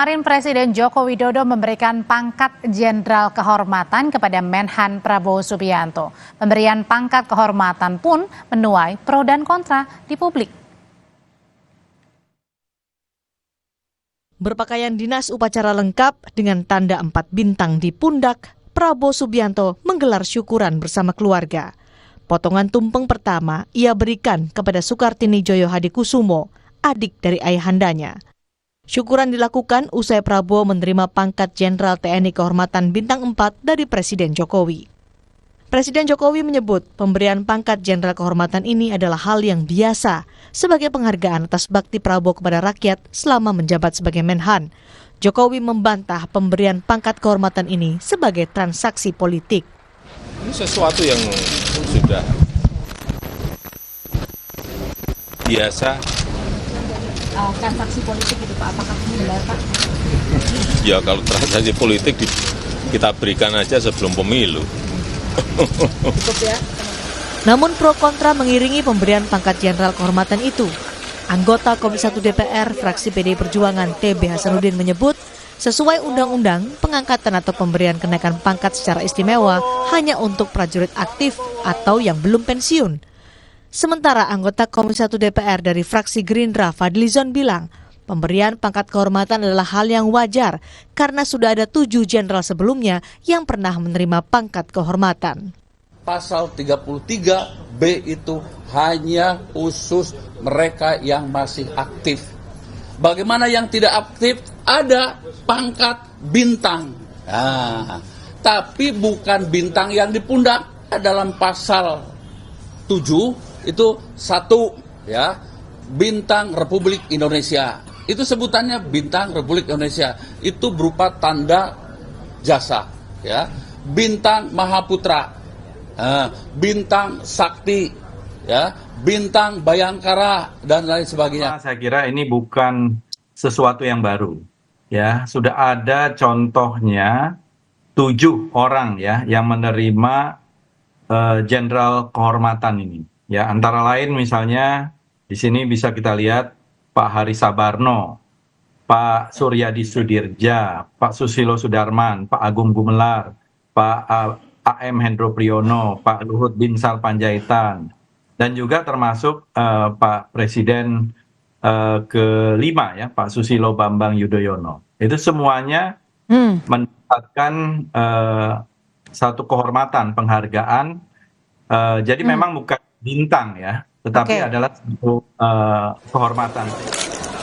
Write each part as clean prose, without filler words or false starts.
Kemarin Presiden Joko Widodo memberikan pangkat Jenderal Kehormatan kepada Menhan Prabowo Subianto. Pemberian pangkat kehormatan pun menuai pro dan kontra di publik. Berpakaian dinas upacara lengkap dengan tanda 4 bintang di pundak, Prabowo Subianto menggelar syukuran bersama keluarga. Potongan tumpeng pertama ia berikan kepada Sukartini Joyo Hadikusumo, adik dari ayahandanya. Syukuran dilakukan usai Prabowo menerima pangkat Jenderal TNI Kehormatan Bintang 4 dari Presiden Jokowi. Presiden Jokowi menyebut pemberian pangkat Jenderal Kehormatan ini adalah hal yang biasa sebagai penghargaan atas bakti Prabowo kepada rakyat selama menjabat sebagai Menhan. Jokowi membantah pemberian pangkat kehormatan ini sebagai transaksi politik. Ini sesuatu yang sudah biasa. Transaksi politik itu Pak, apakah benar Pak? Ya kalau transaksi politik kita berikan aja sebelum pemilu. Cukup ya. Namun pro kontra mengiringi pemberian pangkat Jenderal Kehormatan itu. Anggota Komisi 1 DPR fraksi PDI Perjuangan TB Hasanuddin menyebut, sesuai undang-undang, pengangkatan atau pemberian kenaikan pangkat secara istimewa hanya untuk prajurit aktif atau yang belum pensiun. Sementara anggota Komisi 1 DPR dari fraksi Gerindra Fadlizon bilang, pemberian pangkat kehormatan adalah hal yang wajar karena sudah ada 7 jenderal sebelumnya yang pernah menerima pangkat kehormatan. Pasal 33B itu hanya khusus mereka yang masih aktif. Bagaimana yang tidak aktif? Ada pangkat bintang. Tapi bukan bintang yang di pundak. Dalam pasal 7 itu 1 ya, bintang Republik Indonesia. Itu sebutannya bintang Republik Indonesia. Itu berupa tanda jasa ya. Bintang Mahaputra, bintang Sakti ya, bintang Bayangkara dan lain sebagainya. Saya kira ini bukan sesuatu yang baru ya. Sudah ada contohnya 7 orang ya yang menerima Jenderal Kehormatan ini. Ya, antara lain misalnya di sini bisa kita lihat Pak Hari Sabarno, Pak Suryadi Sudirja, Pak Susilo Sudarman, Pak Agung Gumelar, Pak A.M. Hendro Priyono, Pak Luhut Binsar Panjaitan, dan juga termasuk Pak Presiden kelima ya, Pak Susilo Bambang Yudhoyono. Itu semuanya mendapatkan satu kehormatan, penghargaan. Jadi memang bukan bintang ya, tetapi adalah satu kehormatan.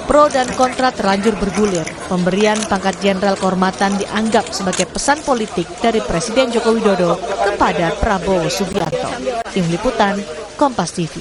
Pro dan kontra terlanjur bergulir. Pemberian pangkat Jenderal Kehormatan dianggap sebagai pesan politik dari Presiden Joko Widodo kepada Prabowo Subianto. Tim Liputan, Kompas TV.